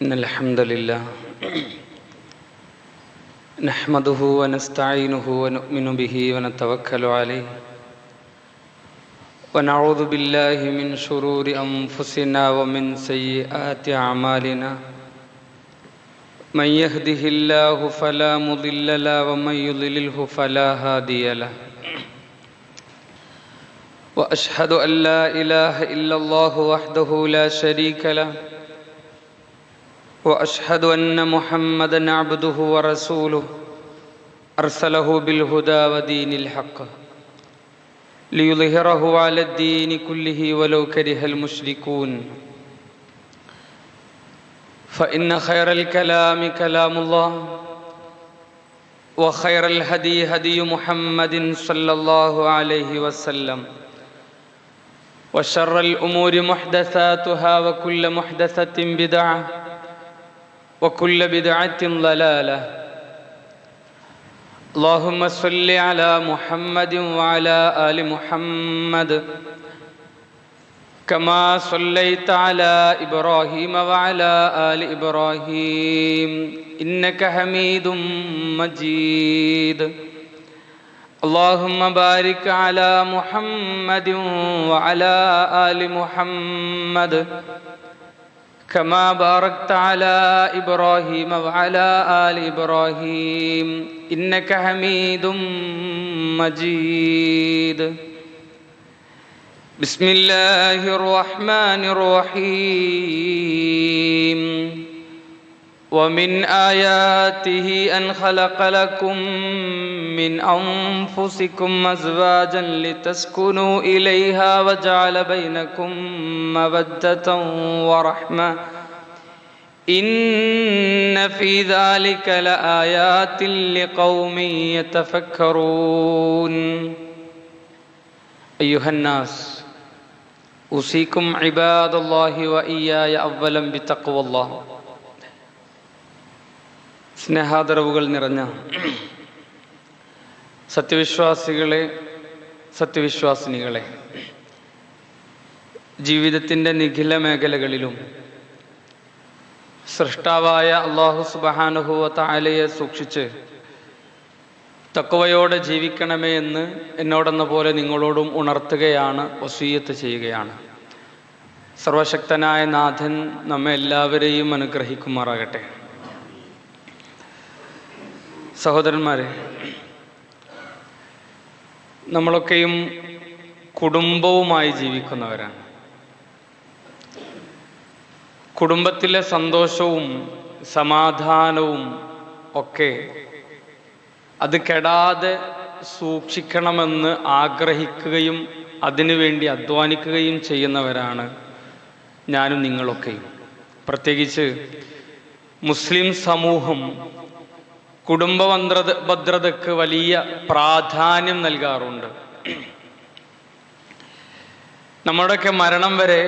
إن الحمد لله نحمده ونستعينه ونؤمن به ونتوكل عليه ونعوذ بالله من شرور أنفسنا ومن سيئات أعمالنا من يهده الله فلا مضل له ومن يضلله فلا هادي له وأشهد أن لا إله إلا الله وحده لا شريك له وأشهد أن محمدًا عبده ورسوله أرسله بالهدى ودين الحق ليظهره على الدين كله ولو كره المشركون فإن خير الكلام كلام الله وخير الهدي هدي محمد صلى الله عليه وسلم وشر الأمور محدثاتها وكل محدثة بدعة وكل بدعة ضلالة اللهم صل على محمد وعلى آل محمد كما صليت على إبراهيم وعلى آل إبراهيم إنك حميد مجيد اللهم بارك على محمد وعلى آل محمد كما باركت على إبراهيم وعلى آل إبراهيم إنك حميد مجيد بسم الله الرحمن الرحيم ومن آياته أن خلق لكم من أنفسكم أزواجا لتسكنوا إليها وجعل بينكم مودة ورحمة إن في ذلك لآيات لقوم يتفكرون أيها الناس أوصيكم عباد الله وإياي أولا بتقوى الله. സ്നേഹാദരവുകൾ നിറഞ്ഞ സത്യവിശ്വാസികളെ, സത്യവിശ്വാസിനികളെ, ജീവിതത്തിൻ്റെ നിഖില മേഖലകളിലും സൃഷ്ടാവായ അല്ലാഹു സുബ്ഹാനഹു വ തആലയെ സൂക്ഷിച്ച് തഖ്വയോടെ ജീവിക്കണമേ എന്ന് എന്നോടെന്ന പോലെ നിങ്ങളോടും ഉണർത്തുകയാണ്, വസിയ്യത്ത് ചെയ്യുകയാണ്. സർവശക്തനായ നാഥൻ നമ്മെ എല്ലാവരെയും അനുഗ്രഹിക്കുമാറാകട്ടെ. സഹോദരന്മാരെ, നമ്മളൊക്കെയും കുടുംബവുമായി ജീവിക്കുന്നവരാണ്. കുടുംബത്തിലെ സന്തോഷവും സമാധാനവും ഒക്കെ അത് കെടാതെ സൂക്ഷിക്കണമെന്ന് ആഗ്രഹിക്കുകയും അതിനുവേണ്ടി അധ്വാനിക്കുകയും ചെയ്യുന്നവരാണ് ഞാനും നിങ്ങളൊക്കെയും. പ്രത്യേകിച്ച് മുസ്ലിം സമൂഹം കുടുംബ ഭദ്രതയ്ക്ക് വലിയ പ്രാധാന്യം നൽകാറുണ്ട്. നമ്മുടെയൊക്കെ മരണം വരെ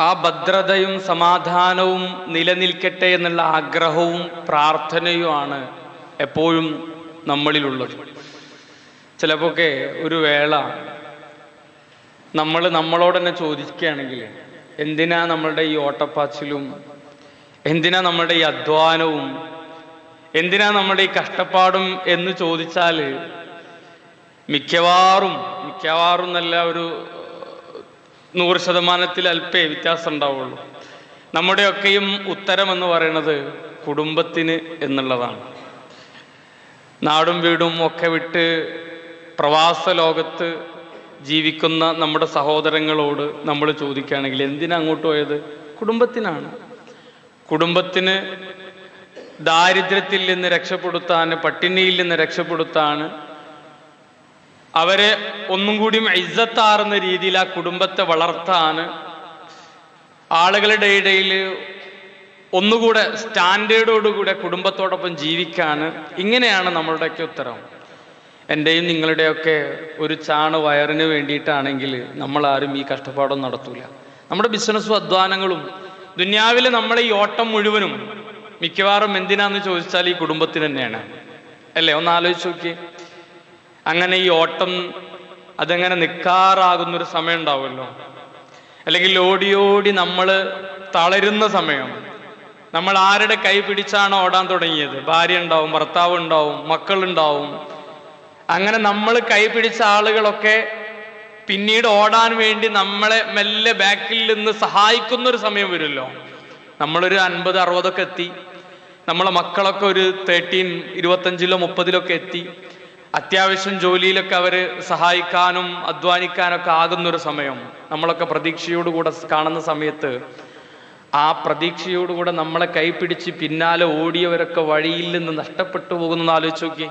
ആ ഭദ്രതയും സമാധാനവും നിലനിൽക്കട്ടെ എന്നുള്ള ആഗ്രഹവും പ്രാർത്ഥനയുമാണ് എപ്പോഴും നമ്മളിലുള്ളത്. ചിലപ്പോഴൊക്കെ ഒരു വേള നമ്മളോട് തന്നെ ചോദിക്കുകയാണെങ്കിൽ, എന്തിനാ നമ്മളുടെ ഈ ഓട്ടപ്പാച്ചിലും, എന്തിനാ നമ്മുടെ ഈ അധ്വാനവും, എന്തിനാ നമ്മുടെ ഈ കഷ്ടപ്പാടും എന്ന് ചോദിച്ചാൽ മിക്കവാറും നല്ല ഒരു 100% അല്പേ വ്യത്യാസം ഉണ്ടാവുള്ളൂ. നമ്മുടെയൊക്കെയും ഉത്തരമെന്ന് പറയുന്നത് കുടുംബത്തിന് എന്നുള്ളതാണ്. നാടും വീടും ഒക്കെ വിട്ട് പ്രവാസ ലോകത്ത് ജീവിക്കുന്ന നമ്മുടെ സഹോദരങ്ങളോട് നമ്മൾ ചോദിക്കുകയാണെങ്കിൽ എന്തിനാ അങ്ങോട്ട് പോയത്? കുടുംബത്തിനാണ്. കുടുംബത്തിന് ദാരിദ്ര്യത്തിൽ നിന്ന് രക്ഷപ്പെടുത്താൻ, പട്ടിണിയിൽ നിന്ന് രക്ഷപ്പെടുത്താൻ, അവരെ ഒന്നും കൂടിയും ഇസ്സത്താറുന്ന രീതിയിൽ ആ കുടുംബത്തെ വളർത്താൻ, ആളുകളുടെ ഇടയിൽ ഒന്നുകൂടെ സ്റ്റാൻഡേർഡോടുകൂടെ കുടുംബത്തോടൊപ്പം ജീവിക്കാൻ, ഇങ്ങനെയാണ് നമ്മളുടെയൊക്കെ ഉത്തരം. എൻ്റെയും നിങ്ങളുടെയൊക്കെ ഒരു ചാണ് വയറിന് വേണ്ടിയിട്ടാണെങ്കിൽ നമ്മളാരും ഈ കഷ്ടപ്പാടൊന്നും നടത്തൂല. നമ്മുടെ ബിസിനസ്സും അധ്വാനങ്ങളും ദുനിയാവിലെ നമ്മളെ ഈ ഓട്ടം മുഴുവനും മിക്കവാറും എന്തിനാന്ന് ചോദിച്ചാൽ ഈ കുടുംബത്തിന് തന്നെയാണ്, അല്ലേ? ഒന്ന് ആലോചിച്ച് നോക്കി. അങ്ങനെ ഈ ഓട്ടം അതെങ്ങനെ നിൽക്കാറാകുന്നൊരു സമയം ഉണ്ടാവുമല്ലോ. അല്ലെങ്കിൽ ഓടി ഓടി നമ്മൾ തളരുന്ന സമയം, നമ്മൾ ആരുടെ കൈ പിടിച്ചാണോ ഓടാൻ തുടങ്ങിയത്, ഭാര്യ ഉണ്ടാവും, ഭർത്താവ് ഉണ്ടാവും, മക്കളുണ്ടാവും, അങ്ങനെ നമ്മൾ കൈ പിടിച്ച ആളുകളൊക്കെ പിന്നീട് ഓടാൻ വേണ്ടി നമ്മളെ മെല്ലെ ബാക്കിൽ നിന്ന് സഹായിക്കുന്നൊരു സമയം വരുമല്ലോ. നമ്മളൊരു 50-60 എത്തി, നമ്മളെ മക്കളൊക്കെ ഒരു 25-ലോ 30-ലൊക്കെ എത്തി, അത്യാവശ്യം ജോലിയിലൊക്കെ അവർ സഹായിക്കാനും അധ്വാനിക്കാനൊക്കെ ആകുന്നൊരു സമയം, നമ്മളൊക്കെ പ്രതീക്ഷയോടുകൂടെ കാണുന്ന സമയത്ത് ആ പ്രതീക്ഷയോടുകൂടെ നമ്മളെ കൈപിടിച്ച് പിന്നാലെ ഓടിയവരൊക്കെ വഴിയിൽ നിന്ന് നഷ്ടപ്പെട്ടു പോകുന്നെന്ന് ആലോചിച്ച് നോക്കി.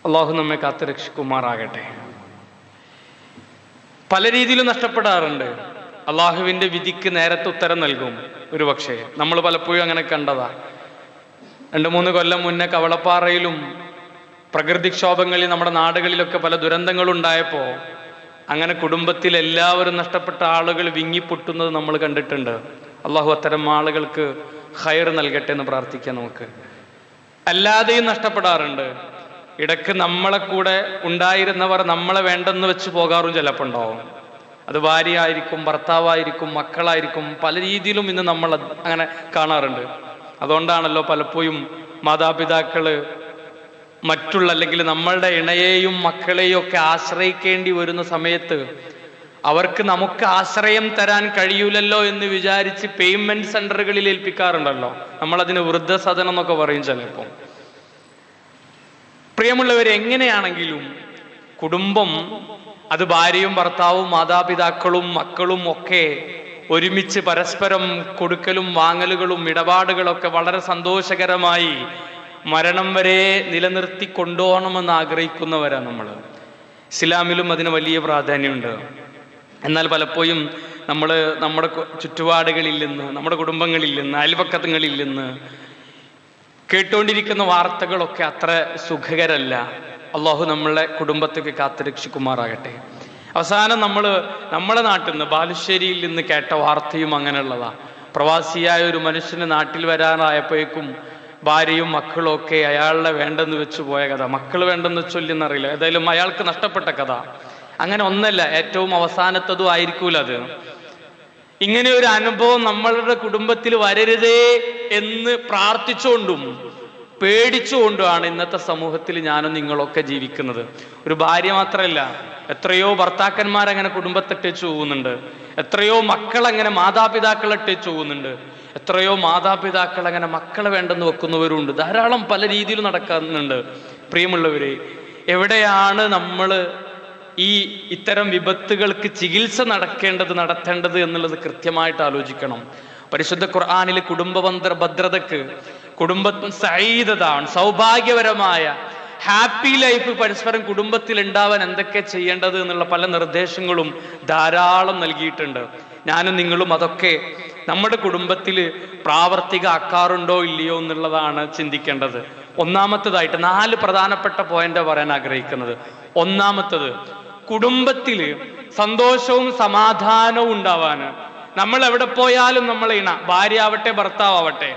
അള്ളാഹു നമ്മെ കാത്തുരക്ഷിക്കുമാറാകട്ടെ. പല രീതിയിലും നഷ്ടപ്പെടാറുണ്ട്. അള്ളാഹുവിന്റെ വിധിക്ക് നേരത്തെ ഉത്തരം നൽകും. ഒരു പക്ഷേ നമ്മൾ പലപ്പോഴും അങ്ങനെ കണ്ടതാ. 2-3 കൊല്ലം മുന്നേ കവളപ്പാറയിലും പ്രകൃതിക്ഷോഭങ്ങളിൽ നമ്മുടെ നാടുകളിലൊക്കെ പല ദുരന്തങ്ങളുണ്ടായപ്പോ അങ്ങനെ കുടുംബത്തിൽ എല്ലാവരും നഷ്ടപ്പെട്ട ആളുകൾ വിങ്ങിപ്പൊട്ടുന്നത് നമ്മൾ കണ്ടിട്ടുണ്ട്. അള്ളാഹു അത്തരം ആളുകൾക്ക് ഖൈർ നൽകട്ടെ എന്ന് പ്രാർത്ഥിക്കാം നമുക്ക്. അല്ലാതെയും നഷ്ടപ്പെടാറുണ്ട്. ഇടക്ക് നമ്മളെ കൂടെ ഉണ്ടായിരുന്നവർ നമ്മളെ വേണ്ടെന്ന് വെച്ച് പോകാറും ചിലപ്പോൾ ഉണ്ടാവും. അത് ഭാര്യ ആയിരിക്കും, ഭർത്താവായിരിക്കും, മക്കളായിരിക്കും, പല രീതിയിലും ഇന്ന് നമ്മൾ അങ്ങനെ കാണാറുണ്ട്. അതുകൊണ്ടാണല്ലോ പലപ്പോഴും മാതാപിതാക്കള് മറ്റുള്ള അല്ലെങ്കിൽ നമ്മളുടെ ഇണയെയും മക്കളെയും ഒക്കെ ആശ്രയിക്കേണ്ടി വരുന്ന സമയത്ത് അവർക്ക് നമുക്ക് ആശ്രയം തരാൻ കഴിയൂലല്ലോ എന്ന് വിചാരിച്ച് പേയ്മെന്റ് സെന്ററുകളിൽ ഏൽപ്പിക്കാറുണ്ടല്ലോ. നമ്മളതിന് വൃദ്ധസദനം എന്നൊക്കെ പറയും ചിലപ്പോൾ. പ്രിയമുള്ളവരെ, എങ്ങനെയാണെങ്കിലും കുടുംബം അത് ഭാര്യയും ഭർത്താവും മാതാപിതാക്കളും മക്കളും ഒക്കെ ഒരുമിച്ച് പരസ്പരം കൊടുക്കലും വാങ്ങലുകളും ഇടപാടുകളൊക്കെ വളരെ സന്തോഷകരമായി മരണം വരെ നിലനിർത്തി കൊണ്ടുപോകണമെന്ന് ആഗ്രഹിക്കുന്നവരാണ് നമ്മൾ. ഇസ്ലാമിലും അതിന് വലിയ പ്രാധാന്യമുണ്ട്. എന്നാൽ പലപ്പോഴും നമ്മൾ നമ്മുടെ ചുറ്റുപാടുകളിൽ നിന്ന്, നമ്മുടെ കുടുംബങ്ങളിൽ നിന്ന്, അയൽപക്കങ്ങളിൽ നിന്ന് കേട്ടുകൊണ്ടിരിക്കുന്ന വാർത്തകളൊക്കെ അത്ര സുഖകരല്ല. അള്ളാഹു നമ്മളെ കുടുംബത്തൊക്കെ കാത്തുരക്ഷിക്കുമാറാകട്ടെ. അവസാനം നമ്മളെ നാട്ടിൽ നിന്ന് ബാലുശ്ശേരിയിൽ നിന്ന് കേട്ട വാർത്തയും അങ്ങനെയുള്ളതാ. പ്രവാസിയായ ഒരു മനുഷ്യന് നാട്ടിൽ വരാനായപ്പോഴേക്കും ഭാര്യയും മക്കളും ഒക്കെ അയാളെ വേണ്ടെന്ന് വെച്ച് പോയ കഥ. മക്കൾ വേണ്ടെന്ന് ചൊല്ലിന്നറിയില്ല, ഏതായാലും അയാൾക്ക് നഷ്ടപ്പെട്ട കഥ. അങ്ങനെ ഒന്നല്ല, ഏറ്റവും അവസാനത്തതും ആയിരിക്കൂല അത്. ഇങ്ങനെ ഒരു അനുഭവം നമ്മളുടെ കുടുംബത്തിൽ വരരുതേ എന്ന് പ്രാർത്ഥിച്ചുകൊണ്ടും പേടിച്ചുകൊണ്ടുമാണ് ഇന്നത്തെ സമൂഹത്തിൽ ഞാനും നിങ്ങളൊക്കെ ജീവിക്കുന്നത്. ഒരു ഭാര്യ മാത്രമല്ല, എത്രയോ ഭർത്താക്കന്മാരങ്ങനെ കുടുംബത്തെട്ടേച്ചു പോകുന്നുണ്ട്, എത്രയോ മക്കളങ്ങനെ മാതാപിതാക്കളെട്ടേച്ചു പോകുന്നുണ്ട്, എത്രയോ മാതാപിതാക്കൾ അങ്ങനെ മക്കളെ വേണ്ടെന്ന് വെക്കുന്നവരുണ്ട്. ധാരാളം പല രീതിയിൽ നടക്കുന്നുണ്ട്. പ്രിയമുള്ളവരെ, എവിടെയാണ് നമ്മൾ ഇത്തരം വിപത്തുകൾക്ക് ചികിത്സ നടത്തേണ്ടത് എന്നുള്ളത് കൃത്യമായിട്ട് ആലോചിക്കണം. പരിശുദ്ധ ഖുർആനിൽ ഭദ്രതക്ക്, കുടുംബ സഈദതാണ്, സൗഭാഗ്യപരമായ ഹാപ്പി ലൈഫ് പരസ്പരം കുടുംബത്തിൽ ഉണ്ടാവാൻ എന്തൊക്കെ ചെയ്യേണ്ടത് എന്നുള്ള പല നിർദ്ദേശങ്ങളും ധാരാളം നൽകിയിട്ടുണ്ട്. ഞാനും നിങ്ങളും അതൊക്കെ നമ്മുടെ കുടുംബത്തിൽ പ്രാവർത്തികമാക്കാറുണ്ടോ ഇല്ലയോ എന്നുള്ളതാണ് ചിന്തിക്കേണ്ടത്. ഒന്നാമത്തേതായിട്ട് 4 പ്രധാനപ്പെട്ട പോയിന്റ് പറയാൻ ആഗ്രഹിക്കുന്നത്. ഒന്നാമത്തത്, കുടുംബത്തിൽ സന്തോഷവും സമാധാനവും ഉണ്ടാവാന് നമ്മൾ എവിടെ പോയാലും നമ്മളെ ഇണ, ഭാര്യ ആവട്ടെ ഭർത്താവട്ടെ,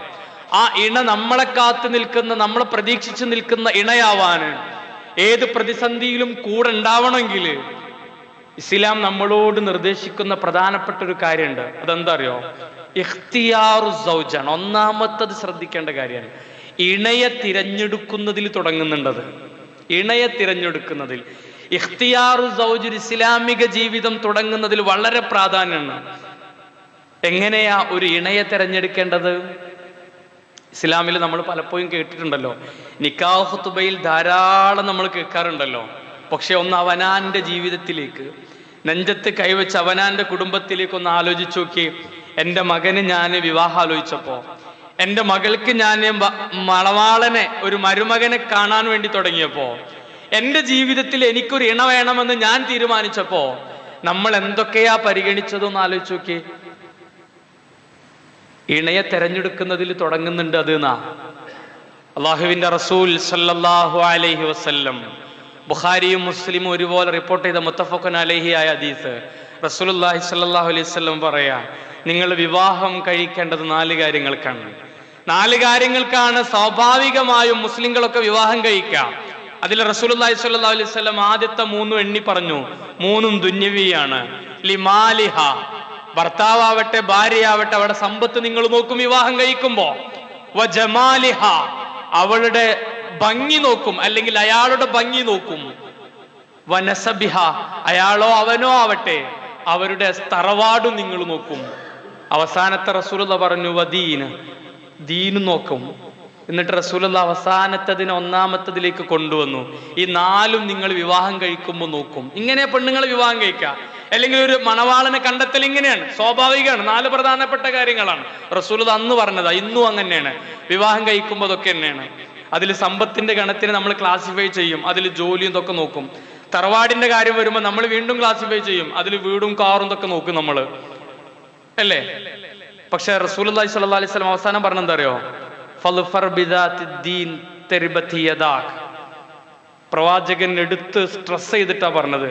ആ ഇണ നമ്മളെ കാത്തു നിൽക്കുന്ന, നമ്മളെ പ്രതീക്ഷിച്ച് നിൽക്കുന്ന ഇണയാവാന് ഏത് പ്രതിസന്ധിയിലും കൂടെ ഉണ്ടാവണമെങ്കിൽ ഇസ്ലാം നമ്മളോട് നിർദ്ദേശിക്കുന്ന പ്രധാനപ്പെട്ട ഒരു കാര്യമുണ്ട്. അതെന്താ അറിയോ? ഇഖ്തിയാറു സൗജാണ്. ഒന്നാമത്തത് ശ്രദ്ധിക്കേണ്ട കാര്യമാണ്. ഇണയെ തിരഞ്ഞെടുക്കുന്നതിൽ തുടങ്ങുന്നുണ്ടത്. ഇണയെ തിരഞ്ഞെടുക്കുന്നതിൽ ഇഖ്തിയാറു സൗജ്, ഇസ്ലാമിക ജീവിതം തുടങ്ങുന്നതിൽ വളരെ പ്രാധാന്യമാണ്. എങ്ങനെയാ ഒരു ഇണയെ തിരഞ്ഞെടുക്കേണ്ടത്? ഇസ്ലാമിൽ നമ്മൾ പലപ്പോഴും കേട്ടിട്ടുണ്ടല്ലോ, നിക്കാഹ് ഖുതുബയിൽ ധാരാളം നമ്മൾ കേൾക്കാറുണ്ടല്ലോ. പക്ഷെ ഒന്ന് അവനാന്റെ ജീവിതത്തിലേക്ക്, നെഞ്ചത്ത് കൈവച്ച് അവനാന്റെ കുടുംബത്തിലേക്ക് ഒന്ന് ആലോചിച്ച് നോക്കി. എൻ്റെ മകന് ഞാൻ വിവാഹം ആലോചിച്ചപ്പോ, എൻ്റെ മകൾക്ക് ഞാൻ മണവാളനെ, ഒരു മരുമകനെ കാണാൻ വേണ്ടി തുടങ്ങിയപ്പോ, എൻ്റെ ജീവിതത്തിൽ എനിക്കൊരു ഇണ വേണമെന്ന് ഞാൻ തീരുമാനിച്ചപ്പോ നമ്മൾ എന്തൊക്കെയാ പരിഗണിച്ചതെന്ന് ആലോചിച്ച് നോക്കി. ഇണയെ തെരഞ്ഞെടുക്കുന്നതിൽ തുടങ്ങുന്നുണ്ട് അത് എന്നാ അള്ളാഹുവിന്റെ റസൂൽ സല്ലല്ലാഹു അലൈഹി വസല്ലം, ബുഖാരിയും മുസ്ലിമും ഒരുപോലെ റിപ്പോർട്ട് ചെയ്ത മുത്തഫഖുൻ അലൈഹി ആയ ഹദീസ്, റസൂലുള്ളാഹി സ്വല്ലല്ലാഹു അലൈഹി വസല്ലം പറയാ, നിങ്ങൾ വിവാഹം കഴിക്കേണ്ടത് 4 കാര്യങ്ങൾക്കാണ്. 4 കാര്യങ്ങൾക്കാണ് സ്വാഭാവികമായും മുസ്ലിങ്ങളൊക്കെ വിവാഹം കഴിക്കാം. അതിൽ റസൂലുള്ളാഹി സ്വല്ലല്ലാഹു അലൈഹി വസല്ലം ആദ്യത്തെ 3 എണ്ണി പറഞ്ഞു. 3 ദുന്യവിയാണ്. ലിമാലിഹ, ഭർത്താവട്ടെ ഭാര്യയാവട്ടെ അവരുടെ സമ്പത്ത് നിങ്ങൾ നോക്കും വിവാഹം കഴിക്കുമ്പോ. വജമാലിഹ, അവളുടെ ഭംഗി നോക്കും, അല്ലെങ്കിൽ അയാളുടെ ഭംഗി നോക്കും. വനസബിഹ, അയാളോ അവനോ ആവട്ടെ അവരുടെ തറവാടും നിങ്ങൾ നോക്കും. അവസാനത്തെ റസൂലുള്ള പറഞ്ഞു വദീന്, ദീനും നോക്കും. എന്നിട്ട് റസൂലുള്ള അവസാനത്തതിന് ഒന്നാമത്തതിലേക്ക് കൊണ്ടുവന്നു. ഈ 4 നിങ്ങൾ വിവാഹം കഴിക്കുമ്പോൾ നോക്കും. ഇങ്ങനെ പെണ്ണുങ്ങൾ വിവാഹം കഴിക്കുക, അല്ലെങ്കിൽ ഒരു മണവാളനെ കണ്ടെത്തൽ ഇങ്ങനെയാണ്, സ്വാഭാവികമാണ്. 4 പ്രധാനപ്പെട്ട കാര്യങ്ങളാണ് റസൂലുള്ള അന്ന് പറഞ്ഞതാ, ഇന്നും അങ്ങനെയാണ്. വിവാഹം കഴിക്കുമ്പോൾ അതൊക്കെ തന്നെയാണ്. അതിൽ സമ്പത്തിന്റെ ഗണത്തിന് നമ്മൾ ക്ലാസിഫൈ ചെയ്യും, അതിൽ ജോലിയും ഇതൊക്കെ നോക്കും. തറവാടിന്റെ കാര്യം വരുമ്പോൾ നമ്മൾ വീണ്ടും ക്ലാസിഫൈ ചെയ്യും, അതിൽ വീടും കാറും ഇതൊക്കെ നോക്കും നമ്മൾ, അല്ലേ? പക്ഷെ റസൂലുള്ളാഹി സ്വല്ലല്ലാഹി അലൈഹി വസല്ലം അവസാനം പറഞ്ഞെന്താ അറിയോ? ഫൾഫർ ബിദാത്തിദ്ദീൻ തർബതി യദാക്. പ്രവാചകൻ എടുത്ത് സ്ട്രെസ് ചെയ്തിട്ടാ പറഞ്ഞത്,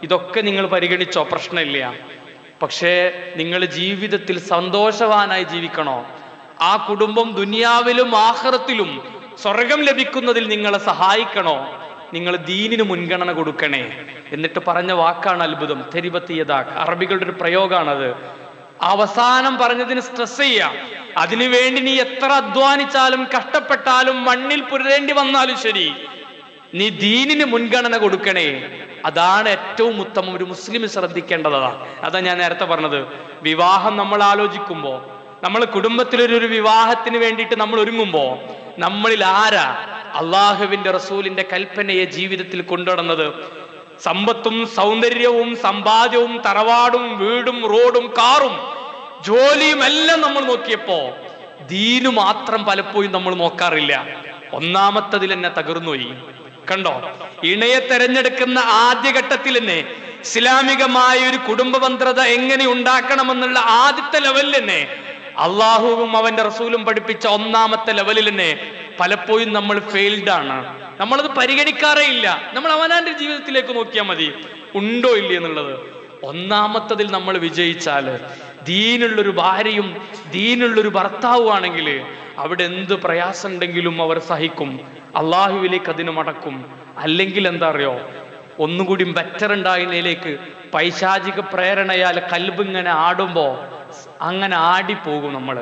ഇതൊക്കെ നിങ്ങൾ പരിഗണിച്ചോ, പ്രശ്നമില്ല. പക്ഷേ നിങ്ങൾ ജീവിതത്തിൽ സന്തോഷവാനായി ജീവിക്കണോ, ആ കുടുംബം ദുനിയാവിലും ആഖിറത്തിലും സ്വർഗം ലഭിക്കുന്നതിൽ നിങ്ങളെ സഹായിക്കണോ, നിങ്ങൾ ദീനിന് മുൻഗണന കൊടുക്കണേ. എന്നിട്ട് പറഞ്ഞ വാക്കാണ് അത്ഭുതം, തരിബത്തി യദാക്. അറബികളുടെ ഒരു പ്രയോഗമാണത്. അവസാനം പറഞ്ഞതിന് സ്ട്രെസ് ചെയ്യാം. അതിനുവേണ്ടി നീ എത്ര അധ്വാനിച്ചാലും കഷ്ടപ്പെട്ടാലും മണ്ണിൽ പുരേണ്ടി വന്നാലും ശരി, നീ ദീനിന് മുൻഗണന കൊടുക്കണേ. അതാണ് ഏറ്റവും ഉത്തമം. ഒരു മുസ്ലിം ശ്രദ്ധിക്കേണ്ടതാണ്. അതാ ഞാൻ നേരത്തെ പറഞ്ഞത്. വിവാഹം നമ്മൾ ആലോചിക്കുമ്പോ, നമ്മൾ കുടുംബത്തിലൊരു വിവാഹത്തിന് വേണ്ടിയിട്ട് നമ്മൾ ഒരുങ്ങുമ്പോ, നമ്മളിൽ ആരാ അള്ളാഹുവിന്റെ റസൂലിന്റെ കൽപ്പനയെ ജീവിതത്തിൽ കൊണ്ടുവന്നത്? സമ്പത്തും സൗന്ദര്യവും സമ്പാദ്യവും തറവാടും വീടും റോഡും കാറും ജോലിയും എല്ലാം നമ്മൾ നോക്കിയപ്പോ ദീനു മാത്രം പലപ്പോഴും നമ്മൾ നോക്കാറില്ല. ഒന്നാമത്തതിൽ തന്നെ തകർന്നുപോയി. കണ്ടോ, ഇണയെ തെരഞ്ഞെടുക്കുന്ന ആദ്യഘട്ടത്തിൽ തന്നെ ഇസ്ലാമികമായ ഒരു കുടുംബ ബന്ധത എങ്ങനെ ഉണ്ടാക്കണമെന്നുള്ള ആദ്യത്തെ ലെവലിൽ തന്നെ അള്ളാഹുവും അവന്റെ റസൂലും പഠിപ്പിച്ച ഒന്നാമത്തെ ലെവലിൽ തന്നെ പലപ്പോഴും നമ്മൾ ഫെയിൽഡ് ആണ്. നമ്മളത് പരിഗണിക്കാറേ ഇല്ല. നമ്മൾ അവനാന്റെ ജീവിതത്തിലേക്ക് നോക്കിയാൽ മതി, ഉണ്ടോ ഇല്ലേ എന്നുള്ളത്. ഒന്നാമത്തതിൽ നമ്മൾ വിജയിച്ചാല്, ദീനുള്ളൊരു ഭാര്യയും ദീനുള്ളൊരു ഭർത്താവും ആണെങ്കിൽ അവിടെ എന്ത് പ്രയാസം ഉണ്ടെങ്കിലും അവർ സഹിക്കും, അള്ളാഹുവിലേക്ക് അതിന് മടക്കും. അല്ലെങ്കിൽ എന്താ അറിയോ, ഒന്നുകൂടി ബെറ്റർ ഉണ്ടാകുന്നതിലേക്ക് പൈശാചിക പ്രേരണയാൽ കൽബിങ്ങനെ ആടുമ്പോ അങ്ങനെ ആടിപ്പോകും നമ്മൾ.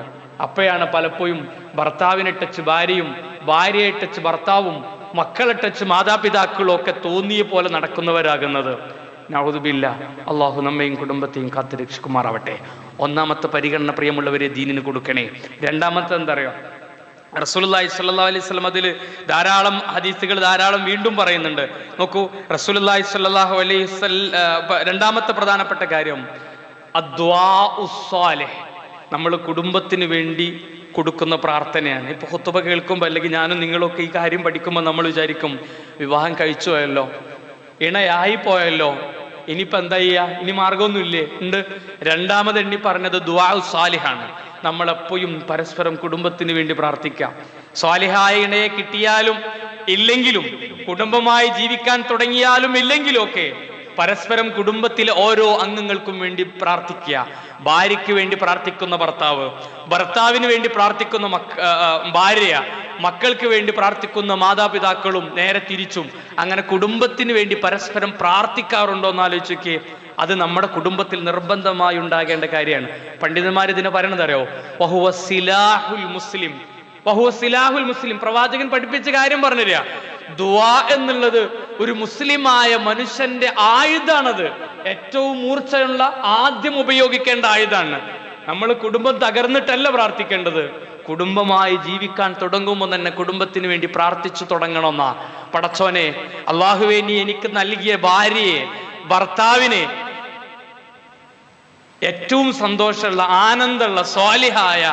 അപ്പോഴാണ് പലപ്പോഴും ഭർത്താവിനെ ടച്ച് ഭാര്യയും ഭാര്യയെ ടച്ച് ഭർത്താവും മക്കളെ ടച്ച് മാതാപിതാക്കളും ഒക്കെ തോന്നിയ പോലെ നടക്കുന്നവരാകുന്നത്. നഊദുബില്ല. അള്ളാഹു നമ്മയും കുടുംബത്തെയും കാത്തു രക്ഷിക്കുമാറാവട്ടെ. ഒന്നാമത്തെ പരിഗണന പ്രിയമുള്ളവരെ ദീനിന് കൊടുക്കണേ. രണ്ടാമത്തെ എന്താ അറിയോ, റസൂലുള്ളാഹി സ്വല്ലല്ലാഹു അലൈഹി വസല്ലം അതിൽ ധാരാളം ഹദീസുകൾ ധാരാളം വീണ്ടും പറയുന്നുണ്ട്. നോക്കൂ, റസൂലുള്ളാഹി സ്വല്ലല്ലാഹു അലൈഹി വസല്ലം രണ്ടാമത്തെ പ്രധാനപ്പെട്ട കാര്യം അദ്ദുആഉ സ്വാലിഹ്, നമ്മൾ കുടുംബത്തിന് വേണ്ടി കൊടുക്കുന്ന പ്രാർത്ഥനയാണ്. ഇപ്പൊ ഖുത്ബ കേൾക്കുമ്പോൾ, അല്ലെങ്കിൽ ഞാനും നിങ്ങളൊക്കെ ഈ കാര്യം പഠിക്കുമ്പോൾ നമ്മൾ വിചാരിക്കും, വിവാഹം കഴിച്ചു പോയല്ലോ, ഇണയായി പോയല്ലോ, ഇനിയിപ്പോൾ എന്താ ചെയ്യുക, ഇനി മാർഗമൊന്നുമില്ലേ? ഉണ്ട്. രണ്ടാമത് എണ്ണി പറഞ്ഞത് ദുആഉ സ്വാലിഹാണ്. നമ്മളെപ്പോഴും പരസ്പരം കുടുംബത്തിന് വേണ്ടി പ്രാർത്ഥിക്കാം. സ്വാലിഹായ ഇണയെ കിട്ടിയാലും ഇല്ലെങ്കിലും, കുടുംബമായി ജീവിക്കാൻ തുടങ്ങിയാലും ഇല്ലെങ്കിലും ഒക്കെ പരസ്പരം കുടുംബത്തിലെ ഓരോ അംഗങ്ങൾക്കും വേണ്ടി പ്രാർത്ഥിക്കുക. ഭാര്യയ്ക്ക് വേണ്ടി പ്രാർത്ഥിക്കുന്ന ഭർത്താവ്, ഭർത്താവിന് വേണ്ടി പ്രാർത്ഥിക്കുന്ന ഭാര്യ, മക്കൾക്ക് വേണ്ടി പ്രാർത്ഥിക്കുന്ന മാതാപിതാക്കളും നേരെ തിരിച്ചും. അങ്ങനെ കുടുംബത്തിന് വേണ്ടി പരസ്പരം പ്രാർത്ഥിക്കാറുണ്ടോ എന്ന് ആലോചിച്ചൊക്കെ. അത് നമ്മുടെ കുടുംബത്തിൽ നിർബന്ധമായി ഉണ്ടാകേണ്ട കാര്യമാണ്. പണ്ഡിതന്മാർ ഇതിനെ പറയണത് അറിയോ, വഹുവ സിലാഹുൽ മുസ്ലിം, വഹുവ സിലാഹുൽ മുസ്ലിം. പ്രവാചകൻ പഠിപ്പിച്ച കാര്യം പറഞ്ഞുതരിക. ദുആ എന്നുള്ളത് ഒരു മുസ്ലിമായ മനുഷ്യന്റെ ആയുധാണത്. ഏറ്റവും മൂർച്ചയുള്ള, ആദ്യം ഉപയോഗിക്കേണ്ട ആയുധാണ്. നമ്മൾ കുടുംബം തകർന്നിട്ടല്ല പ്രാർത്ഥിക്കേണ്ടത്, കുടുംബമായി ജീവിക്കാൻ തുടങ്ങുമ്പോൾ തന്നെ കുടുംബത്തിന് വേണ്ടി പ്രാർത്ഥിച്ചു തുടങ്ങണമെന്നാ. പടച്ചോനെ, അള്ളാഹുവേ, നീ എനിക്ക് നൽകിയ ഭാര്യയെ, ഭർത്താവിനെ ഏറ്റവും സന്തോഷമുള്ള, ആനന്ദമുള്ള, സ്വാലിഹായ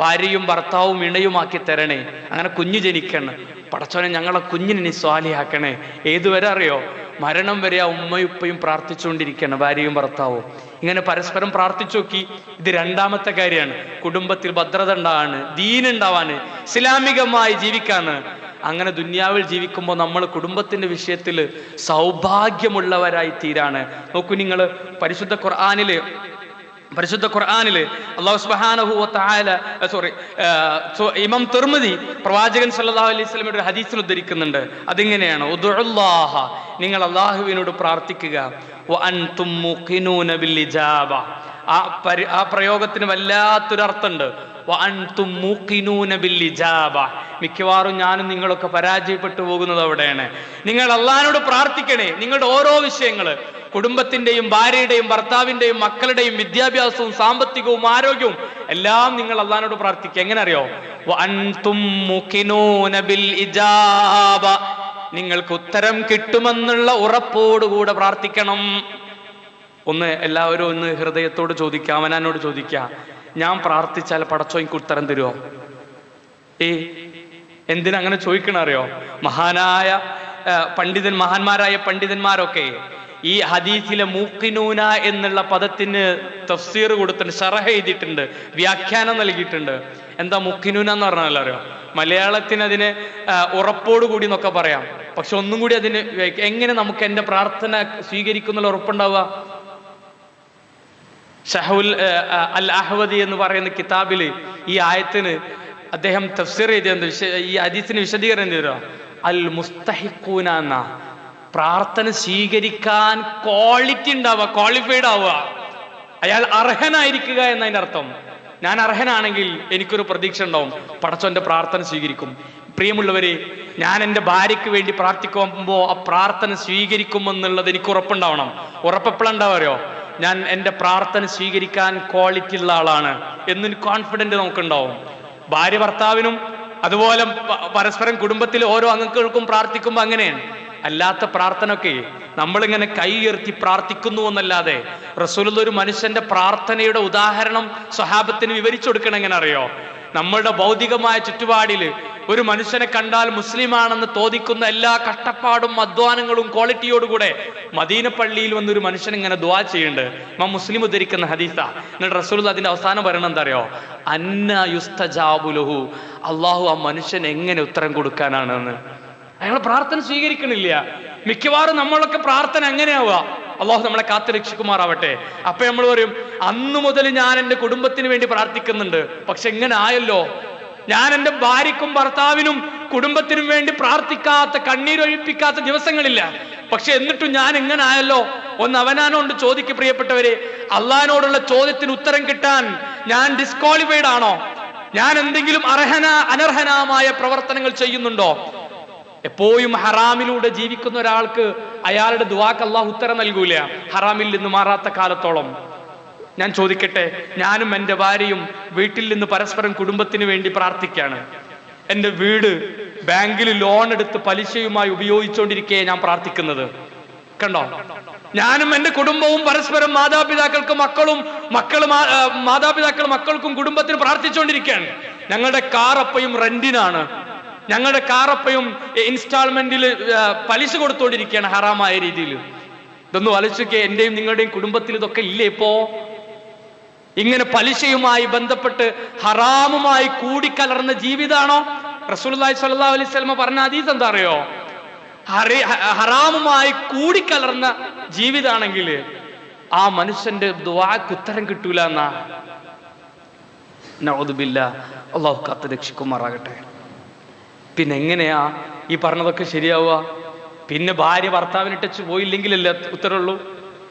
ഭാര്യയും ഭർത്താവും ഇണയുമാക്കി തരണേ. അങ്ങനെ കുഞ്ഞു ജനിക്കണം. പടച്ചോനെ, ഞങ്ങളെ കുഞ്ഞിനെ നീ സ്വാലിഹാക്കണേ. ഏതുവരെ അറിയോ, മരണം വരെ ആ ഉമ്മയും ഉപ്പയും പ്രാർത്ഥിച്ചുകൊണ്ടിരിക്കണം, ഭാര്യയും ഭർത്താവും. ഇങ്ങനെ പരസ്പരം പ്രാർത്ഥിച്ചു നോക്കി. ഇത് രണ്ടാമത്തെ കാര്യമാണ്. കുടുംബത്തിൽ ഭദ്രത ഉണ്ടാവാന്, ദീനുണ്ടാവാന്, ഇസ്ലാമികമായി ജീവിക്കാന്. അങ്ങനെ ദുന്യാവിൽ ജീവിക്കുമ്പോൾ നമ്മൾ കുടുംബത്തിന്റെ വിഷയത്തിൽ സൗഭാഗ്യമുള്ളവരായി തീരാണ്. നോക്കൂ, നിങ്ങൾ പരിശുദ്ധ ഖുർആനില് അല്ലാഹു സുബ്ഹാനഹു വ തആല ഇമാം തിർമിദി പ്രവാചകൻ സല്ലല്ലാഹു അലൈഹി വസല്ലമയുടെ ഒരു ഹദീസിൽ ഉദ്ധരിക്കുന്നുണ്ട്. അതിങ്ങനെയാണ്, ഉദ്ഉല്ലാഹ, നിങ്ങൾ അല്ലാഹുവിനോട് പ്രാർത്ഥിക്കുക, വ അൻതും മുഖിനൂന ബിൽ ഇജാബ, ആ പ്രയോഗത്തിന് വല്ലാത്തൊരർത്ഥമുണ്ട്. വഅൻതും മൂഖിനൂന ബിൽ ഇജാബ. മിക്കവാറും ഞാനും നിങ്ങളൊക്കെ പരാജയപ്പെട്ടു പോകുന്നത് അവിടെയാണ്. നിങ്ങൾ അള്ളാഹിനോട് പ്രാർത്ഥിക്കണേ. നിങ്ങളുടെ ഓരോ വിഷയങ്ങള്, കുടുംബത്തിന്റെയും ഭാര്യയുടെയും ഭർത്താവിന്റെയും മക്കളുടെയും വിദ്യാഭ്യാസവും സാമ്പത്തികവും ആരോഗ്യവും എല്ലാം നിങ്ങൾ അള്ളാഹിനോട് പ്രാർത്ഥിക്കുക. എങ്ങനെ അറിയോ? വഅൻതും മൂഖിനൂന ബിൽ ഇജാബ. നിങ്ങൾക്ക് ഉത്തരം കിട്ടുമെന്നുള്ള ഉറപ്പോടുകൂടെ പ്രാർത്ഥിക്കണം. എല്ലാവരും ഒന്ന് ഹൃദയത്തോട് ചോദിക്കുക, അവനോട് ചോദിക്കുക, ഞാൻ പ്രാർത്ഥിച്ചാൽ പടച്ചോ എനിക്ക് ഉത്തരം തരുമോ? എന്തിനാ അങ്ങനെ ചോദിക്കണ അറിയോ? മഹാന്മാരായ പണ്ഡിതന്മാരൊക്കെ ഈ ഹദീസിലെ മൂക്കിനൂന എന്നുള്ള പദത്തിന് തഫ്സീർ കൊടുത്തിട്ടുണ്ട്, ശറഹ് എഴുതിയിട്ടുണ്ട്, വ്യാഖ്യാനം നൽകിയിട്ടുണ്ട്. എന്താ മുക്കിനൂന എന്ന് പറഞ്ഞാൽ അറിയോ? മലയാളത്തിന് അതിന് ഉറപ്പോടുകൂടി എന്നൊക്കെ പറയാം. പക്ഷെ ഒന്നും കൂടി അതിന് എങ്ങനെ നമുക്ക് എൻ്റെ പ്രാർത്ഥന സ്വീകരിക്കുന്നുള്ള ഉറപ്പുണ്ടാവുക? ഷഹുൽ അൽ അഹ്വദി എന്ന് പറയുന്ന കിതാബില് ഈ ആയത്തിന് അദ്ദേഹം തഫ്സീർ ചെയ്ത് ഈ ഹദീസിന് വിശദീകരണം ചെയ്തോ? അൽ മുസ്തഹിഖൂന എന്ന പ്രാർത്ഥന സ്വീകരിക്കാൻ ക്വാളിറ്റി ഉണ്ടാവുക, ക്വാളിഫൈഡ് ആവുക, അയാൾ അർഹനായിരിക്കുക എന്നതിൻ്റെ അർത്ഥം. ഞാൻ അർഹനാണെങ്കിൽ എനിക്കൊരു പ്രതീക്ഷ ഉണ്ടാവും, പടച്ചോന്റെ പ്രാർത്ഥന സ്വീകരിക്കും. പ്രിയമുള്ളവരെ, ഞാൻ എൻ്റെ ഭാര്യയ്ക്ക് വേണ്ടി പ്രാർത്ഥിക്കുമ്പോൾ ആ പ്രാർത്ഥന സ്വീകരിക്കുമെന്നുള്ളത് എനിക്ക് ഉറപ്പുണ്ടാവണം. ഉറപ്പെപ്പോഴുണ്ടാവോ? ഞാൻ എൻ്റെ പ്രാർത്ഥന സ്വീകരിക്കാൻ ക്വാളിറ്റി ഉള്ള ആളാണ് എന്നൊരു കോൺഫിഡൻറ്റ് നമുക്കുണ്ടാവും. ഭാര്യ ഭർത്താവിനും അതുപോലെ പരസ്പരം കുടുംബത്തിലെ ഓരോ അംഗങ്ങൾക്കും പ്രാർത്ഥിക്കുമ്പോൾ അങ്ങനെയാണ്. അല്ലാത്ത പ്രാർത്ഥന ഒക്കെ നമ്മളിങ്ങനെ കൈ ഉയർത്തി പ്രാർത്ഥിക്കുന്നു എന്നല്ലാതെ റസൂലുള്ള ഒരു മനുഷ്യന്റെ പ്രാർത്ഥനയുടെ ഉദാഹരണം സ്വഹാബത്തിന് വിവരിച്ചു കൊടുക്കണം. എങ്ങനെ അറിയോ? നമ്മളുടെ ഭൗതികമായ ചുറ്റുപാടിൽ ഒരു മനുഷ്യനെ കണ്ടാൽ മുസ്ലിമാണെന്ന് തോന്നിക്കുന്ന എല്ലാ കഷ്ടപ്പാടും അധ്വാനങ്ങളും ക്വാളിറ്റിയോടുകൂടെ മദീന പള്ളിയിൽ വന്നൊരു മനുഷ്യൻ ഇങ്ങനെ ദുആ ചെയ്യുന്നുണ്ട്. മുസ്ലിം ഉദ്ധരിക്കുന്ന ഹദീസ. എന്നിട്ട് റസൂൽ അതിന്റെ അവസാനം പറയണം എന്താ അറിയോ? അന്ന യുസ്തജാബു ലഹു. അള്ളാഹു ആ മനുഷ്യൻ എങ്ങനെ ഉത്തരം കൊടുക്കാനാണെന്ന്. അയാൾ പ്രാർത്ഥന സ്വീകരിക്കണില്ല. മിക്കവാറും നമ്മളൊക്കെ പ്രാർത്ഥന എങ്ങനെയാവുക? അള്ളാഹു നമ്മളെ കാത്തു രക്ഷിക്കുമാറാവട്ടെ. അപ്പൊ നമ്മൾ പറയും, അന്നു മുതൽ ഞാൻ എൻ്റെ കുടുംബത്തിന് വേണ്ടി പ്രാർത്ഥിക്കുന്നുണ്ട്, പക്ഷെ എങ്ങനെ ആയല്ലോ? ഞാൻ എൻ്റെ ഭാര്യയ്ക്കും ഭർത്താവിനും കുടുംബത്തിനും വേണ്ടി പ്രാർത്ഥിക്കാത്ത, കണ്ണീരൊഴിപ്പിക്കാത്ത ദിവസങ്ങളില്ല. പക്ഷെ എന്നിട്ടും ഞാൻ എങ്ങനെ ആയല്ലോ? ഒന്ന് അവനാനോണ്ട് ചോദിക്ക് പ്രിയപ്പെട്ടവരെ. അള്ളാഹിനോടുള്ള ചോദ്യത്തിന് ഉത്തരം കിട്ടാൻ ഞാൻ ഡിസ്ക്വാളിഫൈഡ് ആണോ? ഞാൻ എന്തെങ്കിലും അനർഹനമായ പ്രവർത്തനങ്ങൾ ചെയ്യുന്നുണ്ടോ? എപ്പോഴും ഹറാമിലൂടെ ജീവിക്കുന്ന ഒരാൾക്ക് അയാളുടെ ദുആക്ക് അല്ലാഹു ഉത്തരം നൽകൂല, ഹറാമിൽ നിന്ന് മാറാത്ത കാലത്തോളം. ഞാൻ ചോദിക്കട്ടെ, ഞാനും എൻ്റെ ഭാര്യയും വീട്ടിൽ നിന്ന് പരസ്പരം കുടുംബത്തിന് വേണ്ടി പ്രാർത്ഥിക്കുകയാണ്. എൻ്റെ വീട് ബാങ്കിൽ ലോൺ എടുത്ത് പലിശയുമായി ഉപയോഗിച്ചുകൊണ്ടിരിക്കെ ഞാൻ പ്രാർത്ഥിക്കുന്നത് കണ്ടോ? ഞാനും എൻ്റെ കുടുംബവും പരസ്പരം മാതാപിതാക്കൾക്കും മാതാപിതാക്കളും മക്കൾക്കും കുടുംബത്തിന് പ്രാർത്ഥിച്ചുകൊണ്ടിരിക്കുകയാണ്. ഞങ്ങളുടെ കാർ അപ്പയും റെന്റിനാണ്. ഞങ്ങളുടെ കാറപ്പയും ഇൻസ്റ്റാൾമെന്റിൽ പലിശ കൊടുത്തുകൊണ്ടിരിക്കുകയാണ് ഹറാമായ രീതിയിൽ. ഇതൊന്നും ആലോചിക്കെ, എന്റെയും നിങ്ങളുടെയും കുടുംബത്തിൽ ഇതൊക്കെ ഇല്ലേ? ഇപ്പോ ഇങ്ങനെ പലിശയുമായി ബന്ധപ്പെട്ട് ഹറാമുമായി കൂടിക്കലർന്ന ജീവിതാണോ? റസൂലുള്ളാഹി സ്വല്ലല്ലാഹു അലൈഹി വസല്ലം പറഞ്ഞ ഹദീസ് എന്താ അറിയോ? ഹറാമുമായി കൂടിക്കലർന്ന ജീവിതാണെങ്കിൽ ആ മനുഷ്യന്റെ ദുആക്ക് ഉത്തരം കിട്ടൂല എന്നാ. നഊദു ബില്ലാഹ്. അല്ലാഹു കാത്ത് രക്ഷിക്കുമാറാകട്ടെ. പിന്നെ എങ്ങനെയാ ഈ പറഞ്ഞതൊക്കെ ശരിയാവുക? പിന്നെ ഭാര്യ ഭർത്താവിനെ ഇട്ടേച്ച് പോയില്ലെങ്കിലല്ലേ ഉത്തരവുള്ളൂ?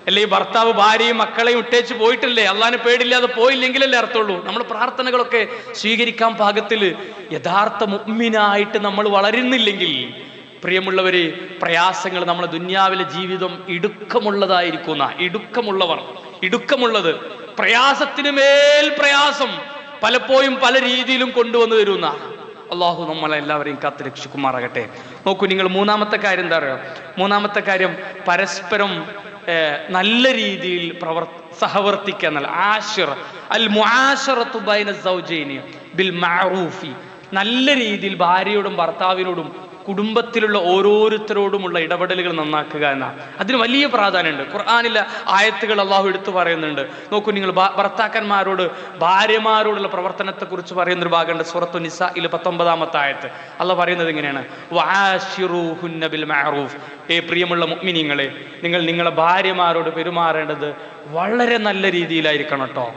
അല്ലെ ഭർത്താവ് ഭാര്യയും മക്കളെയും ഇട്ടേച്ച് പോയിട്ടില്ലേ? അള്ളാഹിനെ പേടില്ലാതെ പോയില്ലെങ്കിലല്ലേ അർത്ഥമുള്ളൂ? നമ്മൾ പ്രാർത്ഥനകളൊക്കെ സ്വീകരിക്കാൻ പാകത്തിൽ യഥാർത്ഥ മുഅ്മിനായിട്ട് നമ്മൾ വളരുന്നില്ലെങ്കിൽ പ്രിയമുള്ളവര്, പ്രയാസങ്ങൾ നമ്മളെ ദുന്യാവിലെ ജീവിതം ഇടുക്കമുള്ളതായിരിക്കുന്ന ഇടുക്കമുള്ളത് പ്രയാസത്തിന് മേൽ പ്രയാസം പലപ്പോഴും പല രീതിയിലും കൊണ്ടുവന്നു തരുന്ന അള്ളാഹു നമ്മളെല്ലാവരെയും കാത്ത് രക്ഷിക്കുമാറാകട്ടെ. നോക്കൂ, നിങ്ങൾ മൂന്നാമത്തെ കാര്യം എന്താ പറയുക? മൂന്നാമത്തെ കാര്യം പരസ്പരം നല്ല രീതിയിൽ സഹവർത്തിക്കുക എന്നല്ല. അൽ മുആശറത്തു ബൈന സൗജൈനി ബിൽ മഅറൂഫി. നല്ല രീതിയിൽ ഭാര്യയോടും ഭർത്താവിനോടും കുടുംബത്തിലുള്ള ഓരോരുത്തരോടുമുള്ള ഇടപെടലുകൾ നന്നാക്കുക എന്ന അതിന് വലിയ പ്രാധാന്യമുണ്ട്. ഖുർആനിലെ ആയത്തുകൾ അള്ളാഹു എടുത്തു പറയുന്നുണ്ട്. നോക്കൂ, നിങ്ങൾ ഭർത്താക്കന്മാരോട് ഭാര്യമാരോടുള്ള പ്രവർത്തനത്തെ കുറിച്ച് പറയുന്നൊരു ഭാഗമുണ്ട്. സൂറത്തു നിസാഇൽ 19-ാമത്തെ ആയത്ത്. അള്ളാഹു പറയുന്നത് ഇങ്ങനെയാണ്, വആശിറൂഹുന്ന ബിൽ മഅറൂഫ്. പ്രിയമുള്ള മുഅ്മിനീങ്ങളെ, നിങ്ങൾ നിങ്ങളെ ഭാര്യമാരോട് പെരുമാറേണ്ടത് വളരെ നല്ല രീതിയിലായിരിക്കണം കേട്ടോ.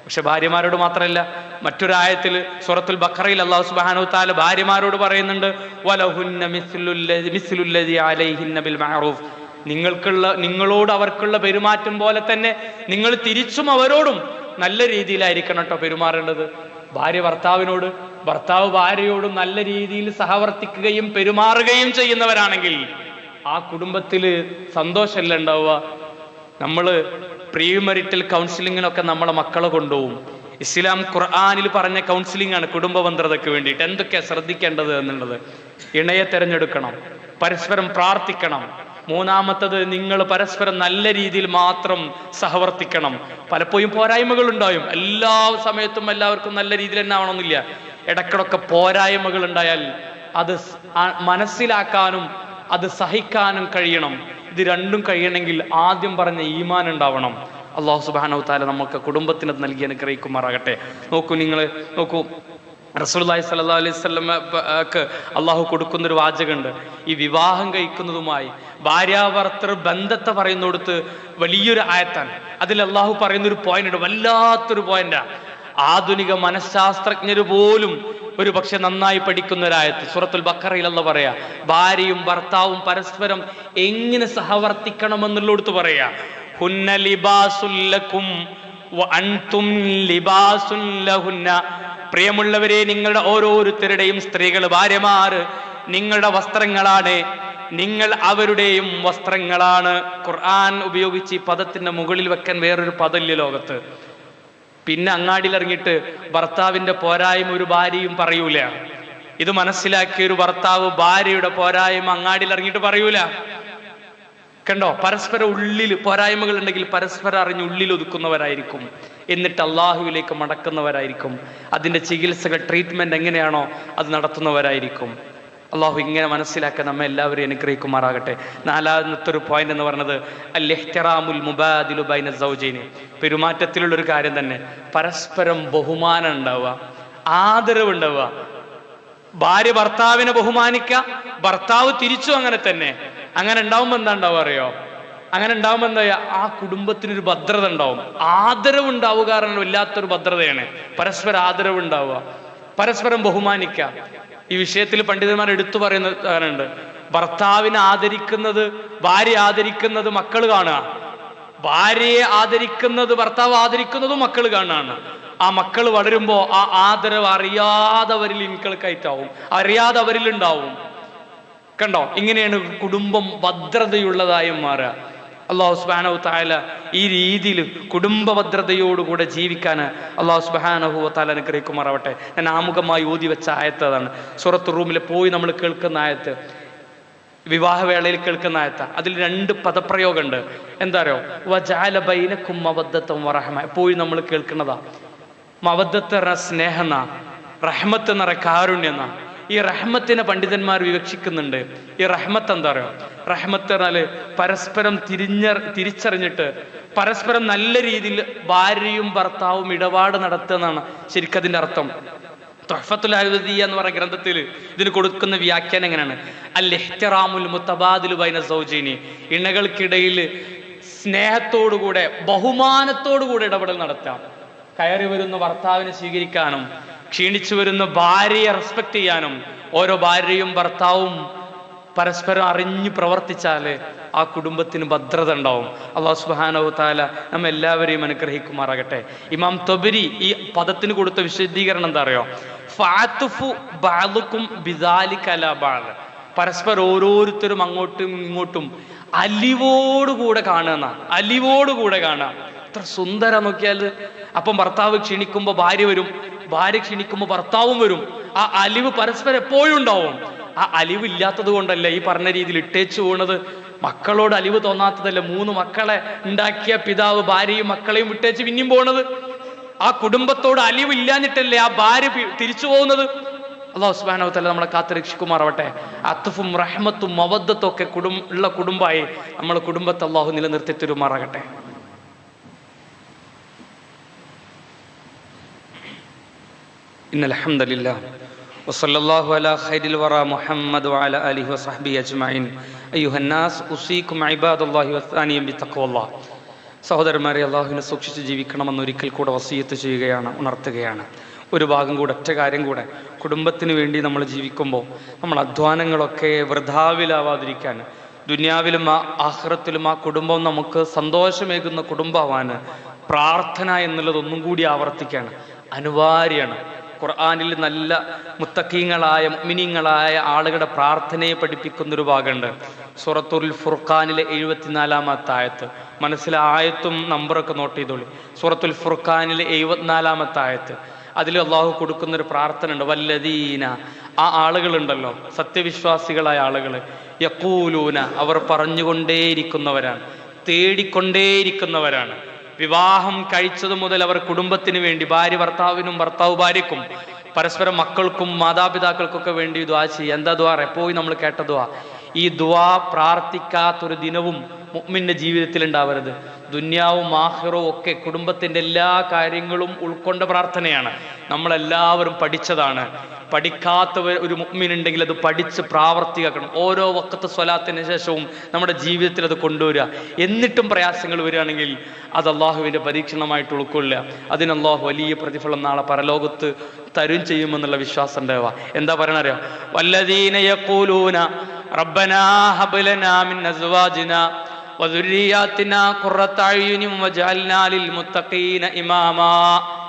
പക്ഷെ ഭാര്യമാരോട് മാത്രമല്ല, മറ്റൊരായത്തിൽ സൂറത്തുൽ ബഖറയിൽ അല്ലാഹു സുബ്ഹാനഹു വതആല ഭാര്യമാരോട് പറയുന്നുണ്ട്, വലഹുന്ന മിസ്ലുല്ലദി അലൈഹിന്ന ബിൽ മഅറൂഫ്. നിങ്ങളോട് അവർക്കുള്ള പെരുമാറ്റം പോലെ തന്നെ നിങ്ങൾ തിരിച്ചും അവരോടും നല്ല രീതിയിലായിരിക്കണം കേട്ടോ പെരുമാറേണ്ടത്. ഭാര്യ ഭർത്താവിനോട്, ഭർത്താവ് ഭാര്യയോടും നല്ല രീതിയിൽ സഹവർത്തിക്കുകയും പെരുമാറുകയും ചെയ്യുന്നവരാണെങ്കിൽ ആ കുടുംബത്തിൽ സന്തോഷമല്ല ഉണ്ടാവുക. നമ്മൾ പ്രീ മരിറ്റൽ കൗൺസിലിങ്ങിനൊക്കെ നമ്മളെ മക്കളെ കൊണ്ടുപോകും. ഇസ്ലാം ഖുർആനിൽ പറഞ്ഞ കൗൺസിലിംഗ് ആണ് കുടുംബ ബന്ധതയ്ക്ക് വേണ്ടിയിട്ട്. എന്തൊക്കെയാ ശ്രദ്ധിക്കേണ്ടത് എന്നുള്ളത്: ഇണയെ തിരഞ്ഞെടുക്കണം, പരസ്പരം പ്രാർത്ഥിക്കണം. മൂന്നാമത്തത്, നിങ്ങൾ പരസ്പരം നല്ല രീതിയിൽ മാത്രം സഹവർത്തിക്കണം. പലപ്പോഴും പോരായ്മകൾ ഉണ്ടായും, എല്ലാ സമയത്തും എല്ലാവർക്കും നല്ല രീതിയിൽ തന്നെ ആവണമെന്നില്ല. ഇടക്കിടക്ക് പോരായ്മകൾ ഉണ്ടായാൽ അത് മനസ്സിലാക്കാനും അത് സഹിക്കാനും കഴിയണം. ഇത് രണ്ടും കഴിയണമെങ്കിൽ ആദ്യം പറഞ്ഞ ഈമാൻ ഉണ്ടാവണം. അള്ളാഹു സുബ്ഹാനഹു തആല നമുക്ക് കുടുംബത്തിന് നൽകി അനുഗ്രഹിക്കുമാറാകട്ടെ. നോക്കൂ റസൂലുള്ളാഹി സ്വല്ലല്ലാഹു അലൈഹി വസല്ലമക്ക് അള്ളാഹു കൊടുക്കുന്നൊരു വാചകമുണ്ട്. ഈ വിവാഹം കഴിക്കുന്നതുമായി ഭാര്യാഭർത്തൃ ബന്ധത്തെ പറയുന്നിടത്ത് വലിയൊരു ആയത്താണ്. അതിൽ അള്ളാഹു പറയുന്നൊരു പോയിന്റ് ഉണ്ട്, വല്ലാത്തൊരു പോയിന്റാ. ആധുനിക മനഃശാസ്ത്രജ്ഞര് പോലും ഒരു പക്ഷെ നന്നായി പഠിക്കുന്ന ഒരായത്ത് സൂറത്തുൽ ബഖറയിൽ അല്ലാഹു പറയാ, ഭാര്യയും ഭർത്താവും പരസ്പരം എങ്ങനെ സഹവർത്തിക്കണമെന്നുള്ളടുത്ത് പറയാ, ഹുന്ന ലിബാസുൽ ലക്കും വ അൻതും ലിബാസുൻ ലഹുന്ന. പ്രിയമുള്ളവരെ, നിങ്ങളുടെ ഓരോരുത്തരുടെയും സ്ത്രീകൾ, ഭാര്യമാര് നിങ്ങളുടെ വസ്ത്രങ്ങളാണ്, നിങ്ങൾ അവരുടെയും വസ്ത്രങ്ങളാണ്. ഖുർആൻ ഉപയോഗിച്ച് ഈ പദത്തിന്റെ മുകളിൽ വെക്കാൻ വേറൊരു പദമില്ല ലോകത്ത്. പിന്നെ അങ്ങാടിയിൽ ഇറങ്ങിയിട്ട് ഭർത്താവിന്റെ പോരായ്മ ഒരു ഭാര്യയും പറയൂല. ഇത് മനസ്സിലാക്കിയ ഒരു ഭർത്താവ് ഭാര്യയുടെ പോരായ്മ അങ്ങാടിയിൽ ഇറങ്ങിയിട്ട് പറയൂല. കണ്ടോ, പരസ്പരം ഉള്ളിൽ പോരായ്മകൾ ഉണ്ടെങ്കിൽ പരസ്പരം അറിഞ്ഞ് ഉള്ളിൽ ഒതുക്കുന്നവരായിരിക്കും. എന്നിട്ട് അള്ളാഹുവിലേക്ക് മടക്കുന്നവരായിരിക്കും. അതിന്റെ ചികിത്സകൾ, ട്രീറ്റ്മെന്റ് എങ്ങനെയാണോ അത് നടത്തുന്നവരായിരിക്കും. അള്ളാഹു ഇങ്ങനെ മനസ്സിലാക്കാൻ നമ്മെ എല്ലാവരും അനുഗ്രഹിക്കുമാറാകട്ടെ. നാലാമത്തെ ഒരു പോയിന്റ് എന്ന് പറയുന്നത് അൽ-ഇഹ്തിറാമുൽ മുബാദിലു ബൈന സൗജൈനി. പെരുമാറ്റത്തിലുള്ളൊരു കാര്യം തന്നെ പരസ്പരം ബഹുമാനം ഉണ്ടാവുക, ആദരവ് ഉണ്ടാവുക. ഭാര്യ ഭർത്താവിനെ ബഹുമാനിക്കുക, ഭർത്താവ് തിരിച്ചു അങ്ങനെ തന്നെ. അങ്ങനെ ഉണ്ടാവുമ്പോ എന്താ ഉണ്ടാവുക അറിയോ? അങ്ങനെ ഉണ്ടാവുമ്പോ എന്താ, ആ കുടുംബത്തിനൊരു ഭദ്രത ഉണ്ടാവും. ആദരവ് ഉണ്ടാവുക കാരണം വല്ലാത്തൊരു ഭദ്രതയാണ്. പരസ്പരം ആദരവ് ഉണ്ടാവുക, പരസ്പരം ബഹുമാനിക്കുക. ഈ വിഷയത്തിൽ പണ്ഡിതന്മാർ എടുത്തു പറയുന്ന കാര്യമുണ്ട്. ഭർത്താവിനെ ആദരിക്കുന്നത്, ഭാര്യ ആദരിക്കുന്നത് മക്കൾ കാണുക, ഭാര്യയെ ആദരിക്കുന്നത് ഭർത്താവ് ആദരിക്കുന്നതും മക്കൾ കാണുകയാണ്. ആ മക്കൾ വളരുമ്പോ ആ ആദരവ് അറിയാതെ അവരിൽ ഇൻകൾക്കായിട്ടാവും, അറിയാതെ അവരിൽ ഉണ്ടാവും. കണ്ടോ, ഇങ്ങനെയാണ് കുടുംബം ഭദ്രതയുള്ളതായും മാറുക. അള്ളാഹു സുബ്ഹാനഹു തആല ഈ രീതിയിൽ കുടുംബ ഭദ്രതയോടുകൂടെ ജീവിക്കാൻ അള്ളാഹു സുബ്ഹാനഹു തആല അനുഗ്രഹിക്കുമാറാവട്ടെ. ഞാൻ ആമുഖമായി ഓതി വെച്ച ആയത്ത് അതാണ്. സൂറത്തുർ റൂമിൽ പോയി നമ്മൾ കേൾക്കുന്ന ആയത്ത്, വിവാഹവേളയിൽ കേൾക്കുന്ന ആയത്ത. അതിൽ 2 പദപ്രയോഗമുണ്ട്. എന്താ അറിയോ? വജഅല ബൈനക്കും മവദ്ദത്തൻ വറഹ്മ. പോയി നമ്മൾ കേൾക്കുന്നതാ. മവദ്ദത്ത് എന്ന സ്നേഹം എന്നാ, റഹ്മത്ത് എന്ന കാരുണ്യം എന്നാ. ഈ റഹ്മത്തിനെ പണ്ഡിതന്മാർ വിവക്ഷിക്കുന്നുണ്ട്. ഈ റഹ്മത്ത് എന്താ പറയുക? റഹ്മത്ത് പറഞ്ഞാല് പരസ്പരം തിരിച്ചറിഞ്ഞിട്ട് പരസ്പരം നല്ല രീതിയിൽ ഭാര്യയും ഭർത്താവും ഇടപാട് നടത്തുക എന്നാണ് ശരിക്കതിൻ്റെ അർത്ഥം. തുഹ്ഫത്തുൽ അഹ്വദിയ്യ എന്ന് പറയുന്ന ഗ്രന്ഥത്തിൽ ഇതിന് കൊടുക്കുന്ന വ്യാഖ്യാനം എങ്ങനെയാണ്? അൽ-ഇഹ്തിറാമുൽ മുതബാദിലു ബൈന സൗജൈനി. ഇണകൾക്കിടയിൽ സ്നേഹത്തോടുകൂടെ ബഹുമാനത്തോടുകൂടെ ഇടപെടൽ നടത്താം. കയറി വരുന്ന ഭർത്താവിനെ സ്വീകരിക്കാനും ക്ഷീണിച്ചു വരുന്ന ഭാര്യയെ റെസ്പെക്ട് ചെയ്യാനും ഓരോ ഭാര്യയും ഭർത്താവും പരസ്പരം അറിഞ്ഞു പ്രവർത്തിച്ചാല് ആ കുടുംബത്തിന് ഭദ്രത ഉണ്ടാവും. അല്ലാഹു സുബ്ഹാനഹു തആല നമ്മെല്ലാവരെയും അനുഗ്രഹിക്കുമാറാകട്ടെ. ഇമാം തൊബരി ഈ പദത്തിന് കൊടുത്ത വിശദീകരണം എന്താ അറിയോ? ഫഅതുഫു ബഅദുകും ബിദാലിക അലാ ബഅദ്. പരസ്പരം ഓരോരുത്തരും അങ്ങോട്ടും ഇങ്ങോട്ടും അലിവോടുകൂടെ കാണുക, അലിവോടുകൂടെ കാണുക. എത്ര സുന്ദര നോക്കിയാൽ. അപ്പം ഭർത്താവ് ക്ഷീണിക്കുമ്പോൾ ഭാര്യ വരും, ഭാര്യ ക്ഷീണിക്കുമ്പോൾ ഭർത്താവും വരും. ആ അലിവ് പരസ്പരം എപ്പോഴും ഉണ്ടാവും. ആ അലിവ് ഇല്ലാത്തത് കൊണ്ടല്ല ഈ പറഞ്ഞ രീതിയിൽ ഇട്ടേച്ചു പോകുന്നത്. മക്കളോട് അലിവ് തോന്നാത്തതല്ല. 3 മക്കളെ ഉണ്ടാക്കിയ പിതാവ് ഭാര്യയും മക്കളെയും വിട്ടേച്ച് പിന്നെയും പോകുന്നത്. ആ കുടുംബത്തോട് അലിവ് ഇല്ലാഞ്ഞിട്ടല്ലേ ആ ഭാര്യ തിരിച്ചു പോകുന്നത്. അല്ലാഹു സുബ്ഹാനഹു തആല നമ്മളെ കാത്തുരക്ഷിക്കുമാറാവട്ടെ. അത്ഫും റഹ്മത്തും മവദ്ദത്തും ഒക്കെ ഉള്ള കുടുംബമായി നമ്മളെ കുടുംബത്തെ അല്ലാഹു നിലനിർത്തി തരുമാറാകട്ടെ. ഇന്നൽ ഹംദലില്ലാഹ് വസല്ലല്ലാഹു അലാ ഖൈരിൽ വറാ മുഹമ്മദ് വഅലാ ആലിഹി വസഹ്ബിഹി അജ്മഈൻ. അയ്യുഹന്നാസ് ഉസീകും ഇബാദല്ലാഹി വസ്താനിയം ബിതഖ്വല്ലാഹ്. സഹോദരന്മാരെ, അല്ലാഹുവിനെ സൂക്ഷിച്ച് ജീവിക്കണമെന്ന് ഒരിക്കൽ കൂടെ വസിയത്ത് ചെയ്യുകയാണ്, ഉണർത്തുകയാണ്. ഒരു ഭാഗം കൂടെ, ഒറ്റ കാര്യം കൂടെ. കുടുംബത്തിന് വേണ്ടി നമ്മൾ ജീവിക്കുമ്പോൾ നമ്മൾ അധ്വാനങ്ങളൊക്കെ വൃഥാവിലാവാതിരിക്കാൻ ദുനിയാവിലും ആഖിറത്തിലും ആ കുടുംബം നമുക്ക് സന്തോഷമേകുന്ന കുടുംബമാവാൻ പ്രാർത്ഥന എന്നുള്ളത് ഒന്നും കൂടി ആവർത്തിക്കുകയാണ്, അനിവാര്യമാണ്. ഖുർആനിൽ നല്ല മുത്തഖീങ്ങളായ മുഅ്മിനീങ്ങളായ ആളുകളുടെ പ്രാർത്ഥനയെ പഠിപ്പിക്കുന്നൊരു ഭാഗമുണ്ട്. സൂറത്തുൽ ഫുർഖാനിലെ 74-ാമത്തെ ആയത്ത്. മനസ്സിലെ ആയത്തും നമ്പറൊക്കെ നോട്ട് ചെയ്തോളി. സൂറത്തുൽ ഫുർഖാനിലെ 74-ാമത്തെ ആയത്ത്. അതിൽ അള്ളാഹു കൊടുക്കുന്നൊരു പ്രാർത്ഥന ഉണ്ട്. വല്ലദീന, ആ ആളുകളുണ്ടല്ലോ, സത്യവിശ്വാസികളായ ആളുകൾ, യഖൂലൂന, അവർ പറഞ്ഞുകൊണ്ടേയിരിക്കുന്നവരാണ്, തേടിക്കൊണ്ടേയിരിക്കുന്നവരാണ്. വിവാഹം കഴിച്ചതു മുതൽ അവർ കുടുംബത്തിന് വേണ്ടി, ഭാര്യ ഭർത്താവിനും ഭർത്താവ് ഭാര്യക്കും പരസ്പരം മക്കൾക്കും മാതാപിതാക്കൾക്കൊക്കെ വേണ്ടി ദുആ ചെയ്യുക. എന്താ ദുആ? എപ്പോഴും നമ്മൾ കേട്ട ദുആ. ഈ ദുആ പ്രാർത്ഥിക്കാത്തൊരു ദിനവും മുഅ്മിന്റെ ജീവിതത്തിൽ ഉണ്ടാവരുത്. ദുന്യാവും ആഖിറവും ഒക്കെ കുടുംബത്തിന്റെ എല്ലാ കാര്യങ്ങളും ഉൾക്കൊണ്ട പ്രാർത്ഥനയാണ്. നമ്മളെല്ലാവരും പഠിച്ചതാണ്. പഠിക്കാത്തവർ ഒരു മുഅ്മിൻ ഉണ്ടെങ്കിൽ അത് പഠിച്ച് പ്രാവർത്തികമാക്കണം. ഓരോ വഖത്ത് സ്വലാത്തിന് ശേഷവും നമ്മുടെ ജീവിതത്തിൽ അത് കൊണ്ടുവരിക. എന്നിട്ടും പ്രയാസങ്ങൾ വരികയാണെങ്കിൽ അത് അള്ളാഹുവിൻ്റെ പരീക്ഷണമായിട്ട് ഉൾക്കൊള്ളുക. അതിന് അള്ളാഹു വലിയ പ്രതിഫലം നാളെ പരലോകത്ത് തരും ചെയ്യുമെന്നുള്ള വിശ്വാസം ഉണ്ടാവുക. എന്താ പറയണറിയോ? വല്ലദീന യഖൂലൂന റബ്ബനാ ഹബ് ലനാ മിൻ അസ്വാജിനാ വദുരിയാതിനാ ഖുറത അയ്യുനിൻ വജഅൽനാ ലിൽ മുത്തഖീന ഇമാമാ.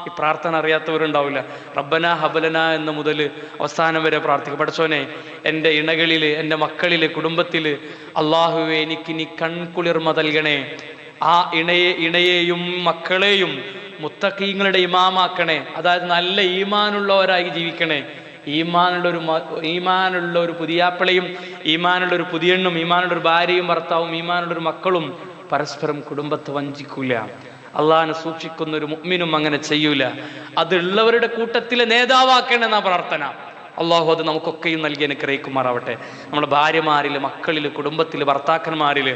ഈ പ്രാർത്ഥന അറിയാത്തവരുണ്ടാവില്ല. റബ്ബന ഹബലന എന്ന മുതൽ അവസാനം വരെ പ്രാർത്ഥിക്കും. പഠിച്ചോനെ, എൻ്റെ ഇണകളിൽ, എൻ്റെ മക്കളിൽ, കുടുംബത്തിൽ അള്ളാഹുവെ എനിക്ക് നീ കൺകുളിർമ നൽകണേ. ആ ഇണയെയും മക്കളെയും മുത്തഖീങ്ങളുടെ ഇമാമാക്കണേ. അതായത് നല്ല ഈമാനുള്ളവരായി ജീവിക്കണേ. ഈമാനുള്ള ഒരു പുതിയാപ്പിളയും, ഈമാനുള്ള ഒരു പുതിയെണ്ണും, ഈമാനുള്ള ഒരു ഭാര്യയും ഭർത്താവും, ഈമാനുള്ള ഒരു മക്കളും പരസ്പരം കുടുംബത്തെ വഞ്ചിക്കൂല. അള്ളാഹിനെ സൂക്ഷിക്കുന്ന ഒരു മുഅ്മിനും അങ്ങനെ ചെയ്യൂല. അതുള്ളവരുടെ കൂട്ടത്തിലെ നേതാവാക്കണമെന്ന പ്രാർത്ഥന. അള്ളാഹു അത് നമുക്കൊക്കെയും നൽകി അനുഗ്രഹിക്കുമാറാവട്ടെ. നമ്മുടെ ഭാര്യമാരിൽ, മക്കളിൽ, കുടുംബത്തിൽ, ഭർത്താക്കന്മാരിൽ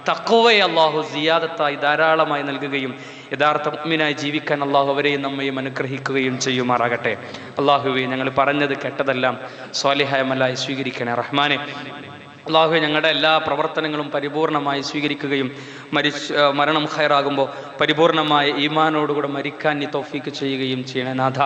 തഖ്വയെ അള്ളാഹു സിയാദത്തായി ധാരാളമായി നൽകുകയും യഥാർത്ഥ മുഅ്മിനായി ജീവിക്കാൻ അള്ളാഹു അവരെയും നമ്മയും അനുഗ്രഹിക്കുകയും ചെയ്യുമാറാകട്ടെ. അള്ളാഹുവേ, ഞങ്ങൾ പറഞ്ഞത് കേട്ടതെല്ലാം സ്വാലിഹായ അമലായി സ്വീകരിക്കണേ റഹ്മാനെ. അള്ളാഹുവേ, ഞങ്ങളുടെ എല്ലാ പ്രവർത്തനങ്ങളും പരിപൂർണമായി സ്വീകരിക്കുകയും മരണം ഖൈറാകുമ്പോൾ പരിപൂർണമായ ഈമാനോടുകൂടെ മരിക്കാൻ നീ തൗഫീക്ക് ചെയ്യുകയും ചെയ്യണേ നാഥ.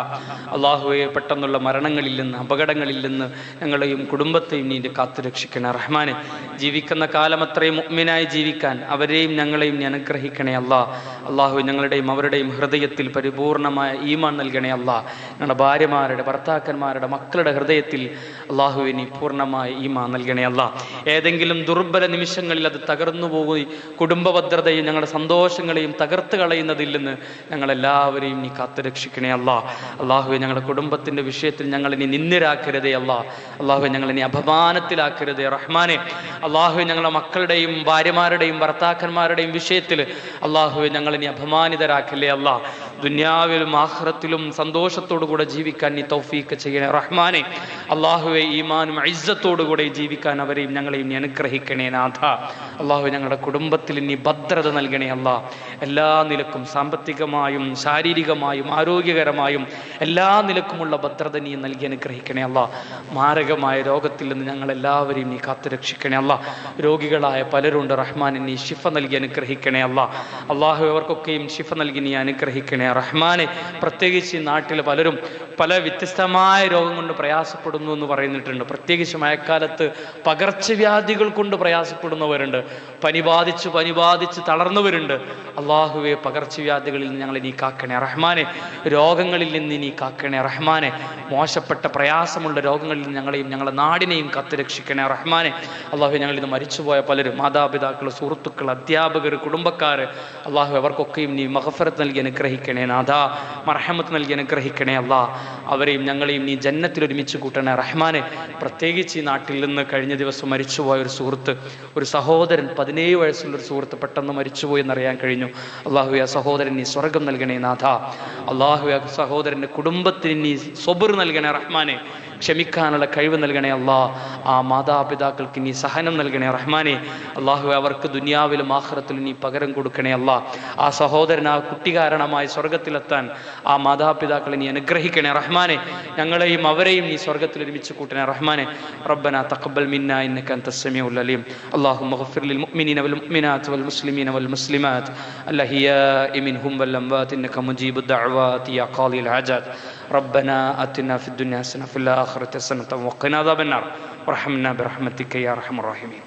അള്ളാഹുവേ, പെട്ടെന്നുള്ള മരണങ്ങളിൽ നിന്ന്, അപകടങ്ങളിൽ നിന്ന് ഞങ്ങളെയും കുടുംബത്തെയും നീ കാത്തു രക്ഷിക്കണേ റഹ്മാനെ. ജീവിക്കുന്ന കാലം അത്രയും മുഅ്മിനായി ജീവിക്കാൻ അവരെയും ഞങ്ങളെയും നീ അനുഗ്രഹിക്കണേ അല്ലാ. അള്ളാഹു, ഞങ്ങളുടെയും അവരുടെയും ഹൃദയത്തിൽ പരിപൂർണമായ ഈമാൻ നൽകണേ അല്ലാ. ഞങ്ങളുടെ ഭാര്യമാരുടെ, ഭർത്താക്കന്മാരുടെ, മക്കളുടെ ഹൃദയത്തിൽ അള്ളാഹുവെ നീ പൂർണ്ണമായ ഈമാൻ നൽകണേ അല്ലാ. ഏതെങ്കിലും ദുർബല നിമിഷങ്ങളിൽ അത് തകർന്നു പോകുകയും കുടുംബഭദ്രതയും ഞങ്ങളുടെ സന്തോഷങ്ങളെയും തകർത്ത് കളയുന്നതിൽ നിന്ന് ഞങ്ങളെല്ലാവരെയും നീ കാത്തുരക്ഷിക്കണേ അല്ലാ. അള്ളാഹുവെ, ഞങ്ങളുടെ കുടുംബത്തിൻ്റെ വിഷയത്തിൽ ഞങ്ങൾ ഇനി നിന്ദരാക്കരുതേ അല്ലാ. അള്ളാഹുവെ, ഞങ്ങൾ ഇനി അപമാനത്തിലാക്കരുതേ റഹ്മാനെ. അള്ളാഹുവെ, ഞങ്ങളുടെ മക്കളുടെയും ഭാര്യമാരുടെയും ഭർത്താക്കന്മാരുടെയും വിഷയത്തിൽ അള്ളാഹുവെ ഞങ്ങൾ ഇനി അപമാനിതരാക്കല്ലേ അല്ലാ. ദുനിയാവിലും ആഖിറത്തിലും സന്തോഷത്തോടു കൂടെ ജീവിക്കാൻ നീ തൗഫീക്ക് ചെയ്യണേ റഹ്മാനെ. അള്ളാഹുവെ, ഈമാനും ഇസ്സത്തോടുകൂടെ ജീവിക്കാൻ അവരെയും ഞങ്ങളെയും നീ അനുഗ്രഹിക്കണേ നാഥ. അള്ളാഹു, ഞങ്ങളുടെ കുടുംബത്തിൽ നീ ഭദ്രത നൽകണേ അല്ലാ. എല്ലാ നിലക്കും, സാമ്പത്തികമായും ശാരീരികമായും ആരോഗ്യകരമായും എല്ലാ നിലക്കുമുള്ള ഭദ്രത നീ നൽകി അനുഗ്രഹിക്കണേ അല്ലാ. മാരകമായ രോഗത്തിൽ നിന്ന് ഞങ്ങളെല്ലാവരെയും നീ കാത്തുരക്ഷിക്കണേ അല്ലാ. രോഗികളായ പലരുണ്ട് റഹ്മാനെ, നീ ശിഫ നൽകി അനുഗ്രഹിക്കണേ അല്ലാ. അള്ളാഹു, അവർക്കൊക്കെയും ശിഫ നൽകി നീ അനുഗ്രഹിക്കണേ റഹ്മാനെ. പ്രത്യേകിച്ച് ഈ നാട്ടിൽ പലരും പല വ്യത്യസ്തമായ രോഗം കൊണ്ട് പ്രയാസപ്പെടുന്നു എന്ന് പറയുന്നിട്ടുണ്ട്. പ്രത്യേകിച്ച് മഴക്കാലത്ത് പകർച്ചവ്യാധികൾ കൊണ്ട് പ്രയാസപ്പെടുന്നവരുണ്ട്. പനി ബാധിച്ച് തളർന്നവരുണ്ട്. അള്ളാഹുവെ, പകർച്ചവ്യാധികളിൽ നിന്ന് ഞങ്ങളെ നീ കാക്കണേ റഹ്മാനെ. രോഗങ്ങളിൽ നിന്ന് നീ കാക്കണേ റഹ്മാനെ. മോശപ്പെട്ട പ്രയാസമുള്ള രോഗങ്ങളിൽ നിന്ന് ഞങ്ങളെയും ഞങ്ങളുടെ നാടിനെയും കാത്തുരക്ഷിക്കണേ റഹ്മാനെ. അള്ളാഹു, ഞങ്ങളിൽ നിന്ന് മരിച്ചുപോയ പലരും, മാതാപിതാക്കൾ, സുഹൃത്തുക്കൾ, അധ്യാപകർ, കുടുംബക്കാർ, അള്ളാഹു അവർക്കൊക്കെയും നീ മഗ്ഫിറത്ത് നൽകി അനുഗ്രഹിക്കണേ നാഥ. മർഹമത്ത് നൽകി അനുഗ്രഹിക്കണേ അല്ലാ. അവരെയും ഞങ്ങളെയും നീ ജന്നത്തിൽ ഒരുമിച്ച് കൂട്ടണേ റഹ്മാനെ. പ്രത്യേകിച്ച് ഈ നാട്ടിൽ നിന്ന് കഴിഞ്ഞ ദിവസം മരിച്ചുപോയ ഒരു സുഹൃത്ത്, ഒരു സഹോദരൻ, 17 വയസ്സുള്ളൊരു സുഹൃത്ത് പെട്ടെന്ന് മരിച്ചുപോയി എന്നറിയാൻ കഴിഞ്ഞു. അള്ളാഹു, ആ സഹോദരൻ നീ സ്വർഗം നൽകണേ നാഥ. അള്ളാഹു, ആ സഹോദരൻ്റെ കുടുംബത്തിന് നീ സ്വബർ നൽകണേ റഹ്മാനെ. ക്ഷമിക്കാനുള്ള കഴിവ് നൽകണേ അല്ലാ. ആ മാതാപിതാക്കൾക്ക് നീ സഹനം നൽകണേ റഹ്മാനെ. അള്ളാഹു, അവർക്ക് ദുനിയാവിലും ആഖിറത്തിലും നീ പകരം കൊടുക്കണേ അല്ലാ. ആ സഹോദരൻ, ആ കുട്ടി കാരണമായി സ്വർഗത്തിലെത്താൻ ആ മാതാപിതാക്കളെ നീ അനുഗ്രഹിക്കണേ റഹ്മാനെ. ഞങ്ങളെയും അവരെയും നീ സ്വർഗത്തിൽ ഒരുമിച്ച് കൂട്ടണേ റഹ്മാനെ. റബ്ബന തഖബ്ബൽ മിന്നാ ഇന്നക അൻതസ് സമീഉൽ അലീം. അല്ലാഹുമ്മ ഗ്ഫിർ ലിൽ മുഅ്മിനീന വൽ മുഅ്മിനാത്ത് വൽ മുസ്ലിമീന വൽ മുസ്ലിമാത്ത് അൽഅഹ്യാഇ മിൻഹും വൽ അംവാത്ത് ഇന്നക മുജീബുദ് ദഅവാതി യാ ഖാദിൽ ഹജാത്ത്. ربنا آتنا في الدنيا حسنة وفي الآخرة حسنة وقنا عذاب النار وارحمنا برحمتك يا أرحم الراحمين.